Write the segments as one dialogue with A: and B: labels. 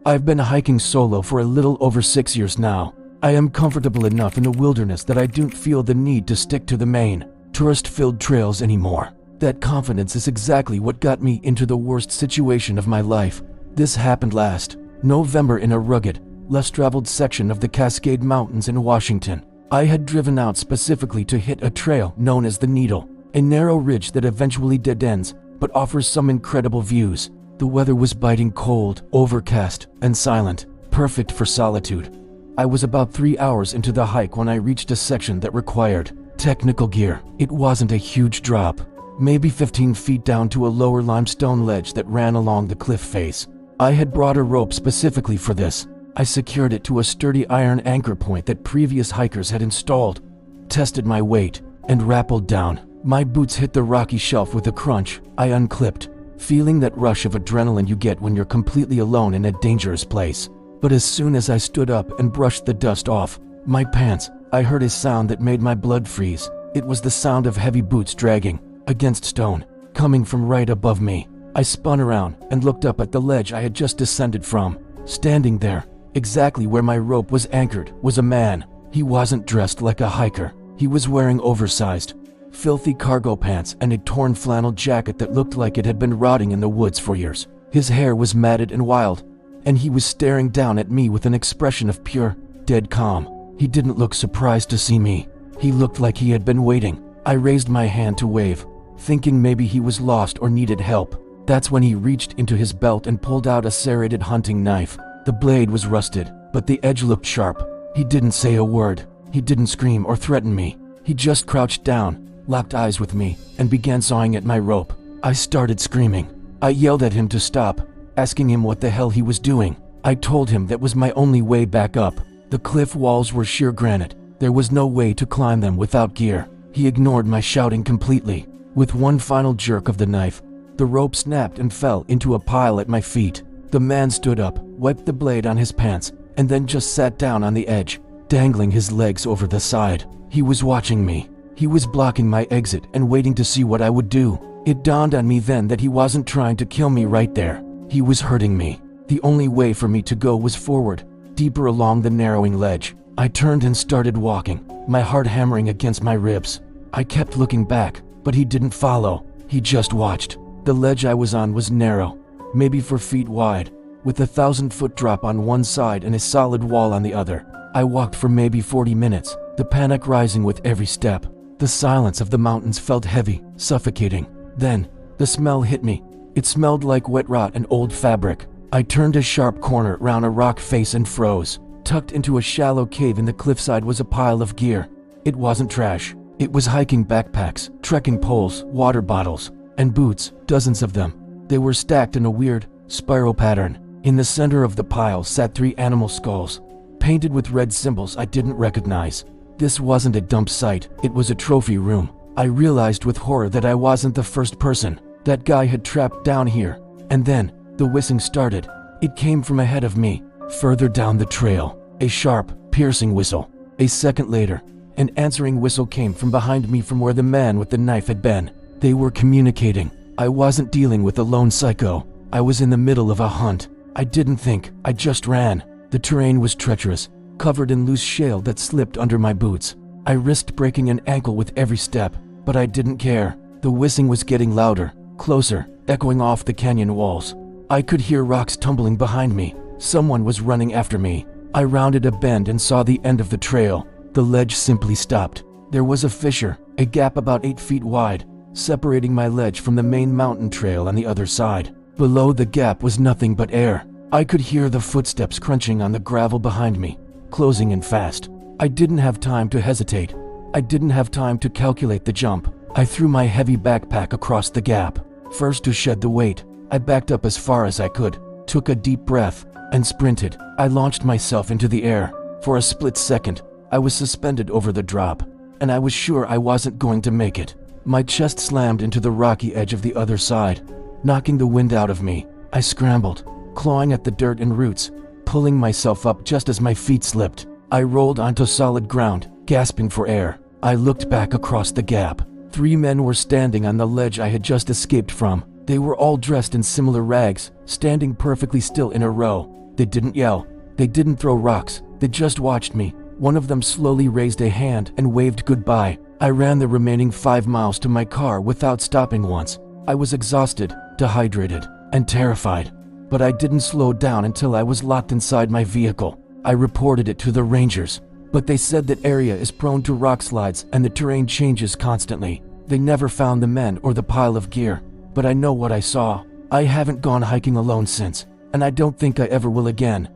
A: I've been hiking solo for a little over 6 years now. I am comfortable enough in the wilderness that I don't feel the need to stick to the main, tourist-filled trails anymore. That confidence is exactly what got me into the worst situation of my life. This happened last November in a rugged, less-traveled section of the Cascade Mountains in Washington. I had driven out specifically to hit a trail known as the Needle, a narrow ridge that eventually dead ends but offers some incredible views. The weather was biting cold, overcast, and silent, perfect for solitude. I was about 3 hours into the hike when I reached a section that required technical gear. It wasn't a huge drop, maybe 15 feet down to a lower limestone ledge that ran along the cliff face. I had brought a rope specifically for this. I secured it to a sturdy iron anchor point that previous hikers had installed, tested my weight, and rappelled down. My boots hit the rocky shelf with a crunch. I unclipped, feeling that rush of adrenaline you get when you're completely alone in a dangerous place. But as soon as I stood up and brushed the dust off my pants, I heard a sound that made my blood freeze. It was the sound of heavy boots dragging against stone, coming from right above me. I spun around and looked up at the ledge I had just descended from. Standing there, exactly where my rope was anchored, was a man. He wasn't dressed like a hiker. He was wearing oversized, filthy cargo pants and a torn flannel jacket that looked like it had been rotting in the woods for years. His hair was matted and wild, and he was staring down at me with an expression of pure, dead calm. He didn't look surprised to see me. He looked like he had been waiting. I raised my hand to wave, thinking maybe he was lost or needed help. That's when he reached into his belt and pulled out a serrated hunting knife. The blade was rusted, but the edge looked sharp. He didn't say a word. He didn't scream or threaten me. He just crouched down, locked eyes with me, and began sawing at my rope. I started screaming. I yelled at him to stop, asking him what the hell he was doing. I told him that was my only way back up. The cliff walls were sheer granite. There was no way to climb them without gear. He ignored my shouting completely. With one final jerk of the knife, the rope snapped and fell into a pile at my feet. The man stood up, wiped the blade on his pants, and then just sat down on the edge, dangling his legs over the side. He was watching me. He was blocking my exit and waiting to see what I would do. It dawned on me then that he wasn't trying to kill me right there. He was hurting me. The only way for me to go was forward, deeper along the narrowing ledge. I turned and started walking, my heart hammering against my ribs. I kept looking back, but he didn't follow. He just watched. The ledge I was on was narrow, maybe 4 feet wide, with a 1,000-foot drop on one side and a solid wall on the other. I walked for maybe 40 minutes, the panic rising with every step. The silence of the mountains felt heavy, suffocating. Then, the smell hit me. It smelled like wet rot and old fabric. I turned a sharp corner round a rock face and froze. Tucked into a shallow cave in the cliffside was a pile of gear. It wasn't trash. It was hiking backpacks, trekking poles, water bottles, and boots, dozens of them. They were stacked in a weird, spiral pattern. In the center of the pile sat 3 animal skulls, painted with red symbols I didn't recognize. This wasn't a dump site, it was a trophy room. I realized with horror that I wasn't the first person that guy had trapped down here. And then, the whistling started. It came from ahead of me, further down the trail. A sharp, piercing whistle. A second later, an answering whistle came from behind me from where the man with the knife had been. They were communicating. I wasn't dealing with a lone psycho. I was in the middle of a hunt. I didn't think, I just ran. The terrain was treacherous, covered in loose shale that slipped under my boots. I risked breaking an ankle with every step, but I didn't care. The whistling was getting louder, closer, echoing off the canyon walls. I could hear rocks tumbling behind me. Someone was running after me. I rounded a bend and saw the end of the trail. The ledge simply stopped. There was a fissure, a gap about 8 feet wide, separating my ledge from the main mountain trail on the other side. Below the gap was nothing but air. I could hear the footsteps crunching on the gravel behind me, closing in fast. I didn't have time to hesitate. I didn't have time to calculate the jump. I threw my heavy backpack across the gap. First to shed the weight, I backed up as far as I could, took a deep breath, and sprinted. I launched myself into the air. For a split second, I was suspended over the drop, and I was sure I wasn't going to make it. My chest slammed into the rocky edge of the other side, knocking the wind out of me. I scrambled, clawing at the dirt and roots, pulling myself up just as my feet slipped. I rolled onto solid ground, gasping for air. I looked back across the gap. 3 men were standing on the ledge I had just escaped from. They were all dressed in similar rags, standing perfectly still in a row, They didn't yell. They didn't throw rocks. They just watched me. One of them slowly raised a hand and waved goodbye. I ran the remaining 5 miles to my car without stopping once. I was exhausted, dehydrated, and terrified. But I didn't slow down until I was locked inside my vehicle. I reported it to the rangers, but they said that area is prone to rock slides and the terrain changes constantly. They never found the men or the pile of gear, but I know what I saw. I haven't gone hiking alone since, and I don't think I ever will again.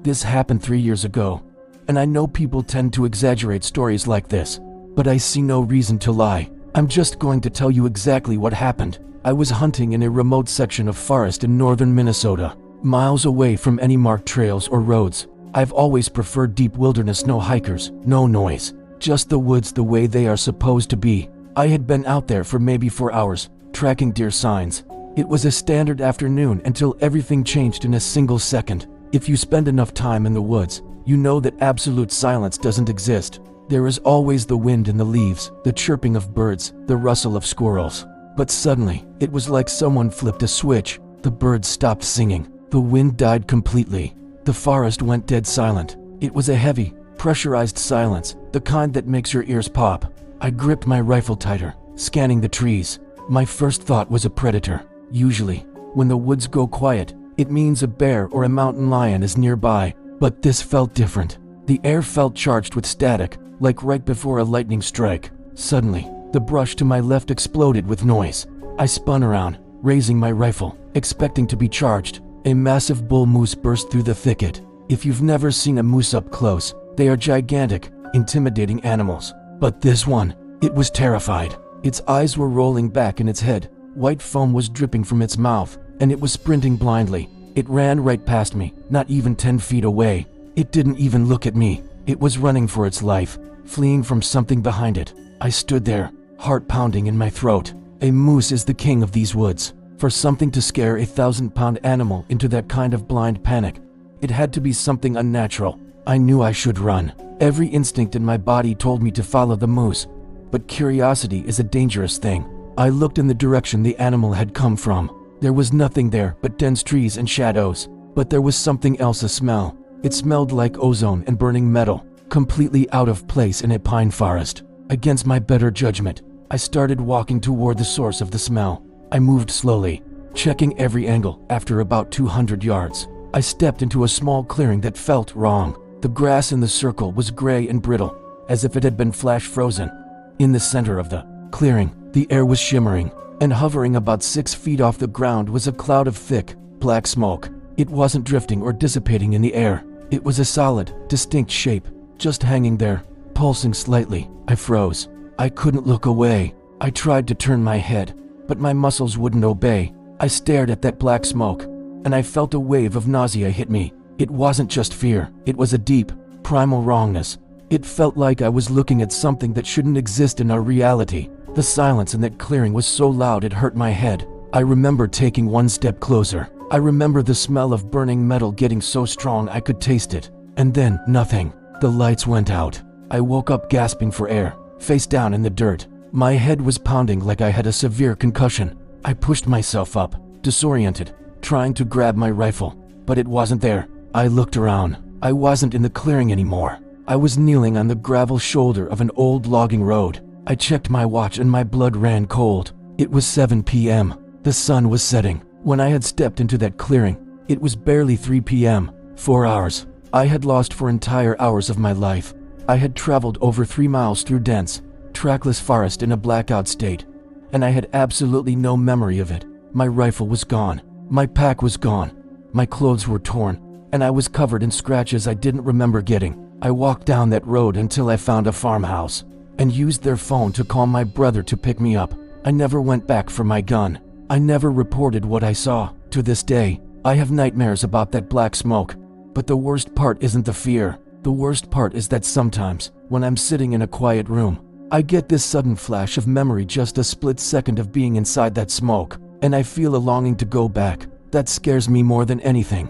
A: This happened 3 years ago, and I know people tend to exaggerate stories like this, but I see no reason to lie. I'm just going to tell you exactly what happened. I was hunting in a remote section of forest in northern Minnesota, miles away from any marked trails or roads. I've always preferred deep wilderness, no hikers, no noise, just the woods the way they are supposed to be. I had been out there for maybe 4 hours, tracking deer signs. It was a standard afternoon until everything changed in a single second. If you spend enough time in the woods, you know that absolute silence doesn't exist. There is always the wind in the leaves, the chirping of birds, the rustle of squirrels. But suddenly, it was like someone flipped a switch. The birds stopped singing. The wind died completely. The forest went dead silent. It was a heavy, pressurized silence, the kind that makes your ears pop. I gripped my rifle tighter, scanning the trees. My first thought was a predator. Usually, when the woods go quiet, it means a bear or a mountain lion is nearby. But this felt different. The air felt charged with static, like right before a lightning strike. Suddenly, the brush to my left exploded with noise. I spun around, raising my rifle, expecting to be charged. A massive bull moose burst through the thicket. If you've never seen a moose up close, they are gigantic, intimidating animals. But this one, it was terrified. Its eyes were rolling back in its head. White foam was dripping from its mouth, and it was sprinting blindly. It ran right past me, not even 10 feet away. It didn't even look at me. It was running for its life, fleeing from something behind it. I stood there, heart pounding in my throat. A moose is the king of these woods. For something to scare a 1,000-pound animal into that kind of blind panic, it had to be something unnatural. I knew I should run. Every instinct in my body told me to follow the moose. But curiosity is a dangerous thing. I looked in the direction the animal had come from. There was nothing there but dense trees and shadows. But there was something else, a smell. It smelled like ozone and burning metal, completely out of place in a pine forest. Against my better judgment, I started walking toward the source of the smell. I moved slowly, checking every angle. After about 200 yards, I stepped into a small clearing that felt wrong. The grass in the circle was gray and brittle, as if it had been flash frozen. In the center of the clearing, the air was shimmering, and hovering about 6 feet off the ground was a cloud of thick, black smoke. It wasn't drifting or dissipating in the air. It was a solid, distinct shape, just hanging there, pulsing slightly. I froze. I couldn't look away. I tried to turn my head, but my muscles wouldn't obey. I stared at that black smoke, and I felt a wave of nausea hit me. It wasn't just fear. It was a deep, primal wrongness. It felt like I was looking at something that shouldn't exist in our reality. The silence in that clearing was so loud it hurt my head. I remember taking one step closer. I remember the smell of burning metal getting so strong I could taste it. And then, nothing. The lights went out. I woke up gasping for air, face down in the dirt. My head was pounding like I had a severe concussion. I pushed myself up, disoriented, trying to grab my rifle, but it wasn't there. I looked around. I wasn't in the clearing anymore. I was kneeling on the gravel shoulder of an old logging road. I checked my watch and my blood ran cold. It was 7 p.m. The sun was setting. When I had stepped into that clearing, it was barely 3 p.m. 4 hours. I had lost 4 entire hours of my life. I had traveled over 3 miles through dense, trackless forest in a blackout state, and I had absolutely no memory of it. My rifle was gone. My pack was gone. My clothes were torn, and I was covered in scratches I didn't remember getting. I walked down that road until I found a farmhouse, and used their phone to call my brother to pick me up. I never went back for my gun. I never reported what I saw. To this day, I have nightmares about that black smoke. But the worst part isn't the fear. The worst part is that sometimes, when I'm sitting in a quiet room, I get this sudden flash of memory, just a split second of being inside that smoke, and I feel a longing to go back. That scares me more than anything.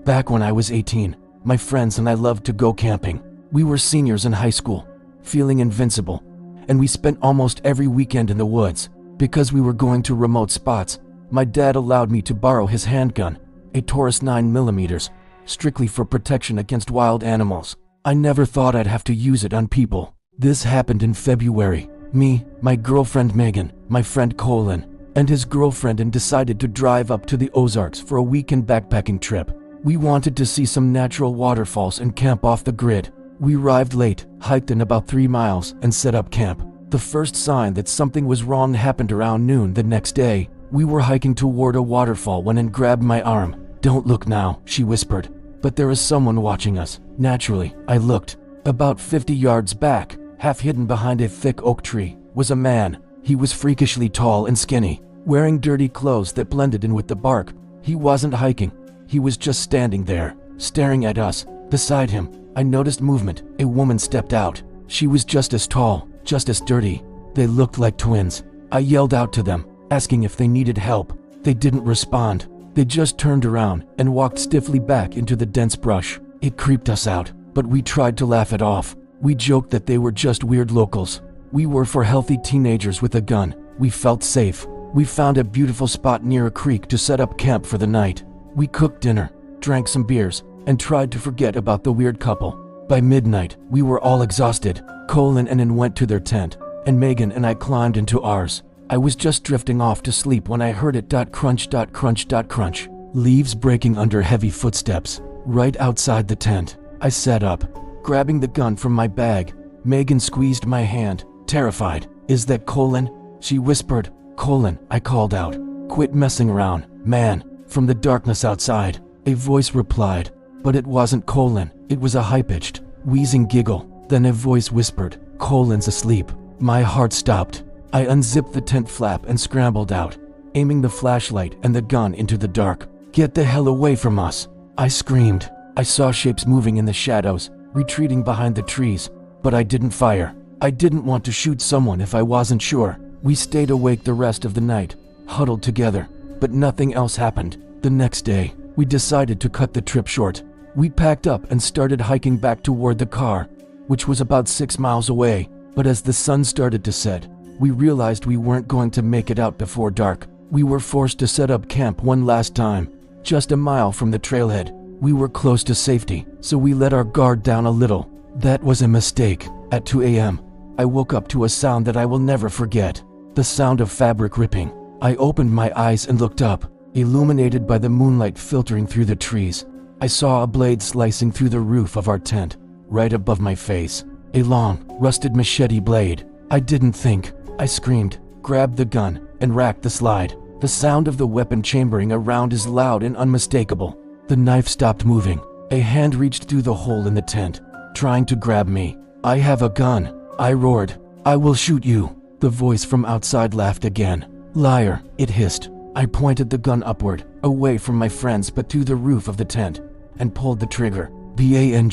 A: Back when I was 18, my friends and I loved to go camping. We were seniors in high school, feeling invincible. And we spent almost every weekend in the woods. Because we were going to remote spots, my dad allowed me to borrow his handgun, a Taurus 9mm, strictly for protection against wild animals. I never thought I'd have to use it on people. This happened in February. Me, my girlfriend Megan, my friend Colin, and his girlfriend and decided to drive up to the Ozarks for a weekend backpacking trip. We wanted to see some natural waterfalls and camp off the grid. We arrived late, hiked in about 3 miles, and set up camp. The first sign that something was wrong happened around noon the next day. We were hiking toward a waterfall when Ann grabbed my arm. "Don't look now," she whispered. "But there is someone watching us." Naturally, I looked. About 50 yards back, half hidden behind a thick oak tree, was a man. He was freakishly tall and skinny, wearing dirty clothes that blended in with the bark. He wasn't hiking. He was just standing there, staring at us. Beside him, I noticed movement. A woman stepped out. She was just as tall, just as dirty. They looked like twins. I yelled out to them, asking if they needed help. They didn't respond. They just turned around and walked stiffly back into the dense brush. It creeped us out, but we tried to laugh it off. We joked that they were just weird locals. We were for healthy teenagers with a gun. We felt safe. We found a beautiful spot near a creek to set up camp for the night. We cooked dinner, drank some beers, and tried to forget about the weird couple. By midnight, we were all exhausted. Colin and Ann went to their tent, and Megan and I climbed into ours. I was just drifting off to sleep when I heard it crunch, crunch, crunch. Leaves breaking under heavy footsteps, right outside the tent. I sat up, grabbing the gun from my bag. Megan squeezed my hand, terrified. "Is that Colin?" she whispered. "Colin," I called out. "Quit messing around, man." From the darkness outside, a voice replied, but it wasn't Colin. It was a high-pitched, wheezing giggle. Then a voice whispered, "Colin's asleep." My heart stopped. I unzipped the tent flap and scrambled out, aiming the flashlight and the gun into the dark. "Get the hell away from us!" I screamed. I saw shapes moving in the shadows, retreating behind the trees, but I didn't fire. I didn't want to shoot someone if I wasn't sure. We stayed awake the rest of the night, huddled together, but nothing else happened. The next day, we decided to cut the trip short. We packed up and started hiking back toward the car, which was about 6 miles away. But as the sun started to set, we realized we weren't going to make it out before dark. We were forced to set up camp one last time, just a mile from the trailhead. We were close to safety, so we let our guard down a little. That was a mistake. At 2 a.m., I woke up to a sound that I will never forget. The sound of fabric ripping. I opened my eyes and looked up, illuminated by the moonlight filtering through the trees. I saw a blade slicing through the roof of our tent, right above my face. A long, rusted machete blade. I didn't think. I screamed, grabbed the gun, and racked the slide. The sound of the weapon chambering around is loud and unmistakable. The knife stopped moving. A hand reached through the hole in the tent, trying to grab me. "I have a gun," I roared. "I will shoot you." The voice from outside laughed again. "Liar," it hissed. I pointed the gun upward, away from my friends but to the roof of the tent, and pulled the trigger. Bang!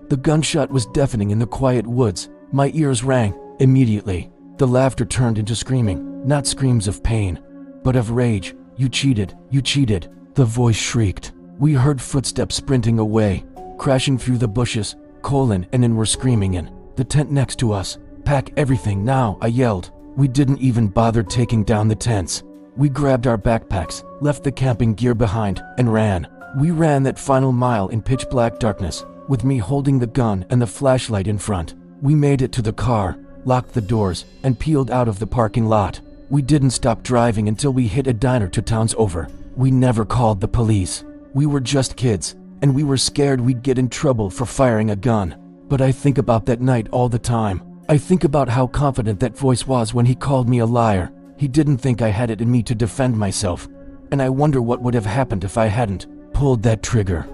A: The gunshot was deafening in the quiet woods. My ears rang. Immediately, the laughter turned into screaming, not screams of pain, but of rage. "You cheated, you cheated," the voice shrieked. We heard footsteps sprinting away, crashing through the bushes. Colin and Ann were screaming in the tent next to us. "Pack everything now," I yelled. We didn't even bother taking down the tents. We grabbed our backpacks, left the camping gear behind, and ran. We ran that final mile in pitch-black darkness, with me holding the gun and the flashlight in front. We made it to the car, locked the doors, and peeled out of the parking lot. We didn't stop driving until we hit a diner 2 towns over. We never called the police. We were just kids, and we were scared we'd get in trouble for firing a gun. But I think about that night all the time. I think about how confident that voice was when he called me a liar. He didn't think I had it in me to defend myself. And I wonder what would have happened if I hadn't pulled that trigger.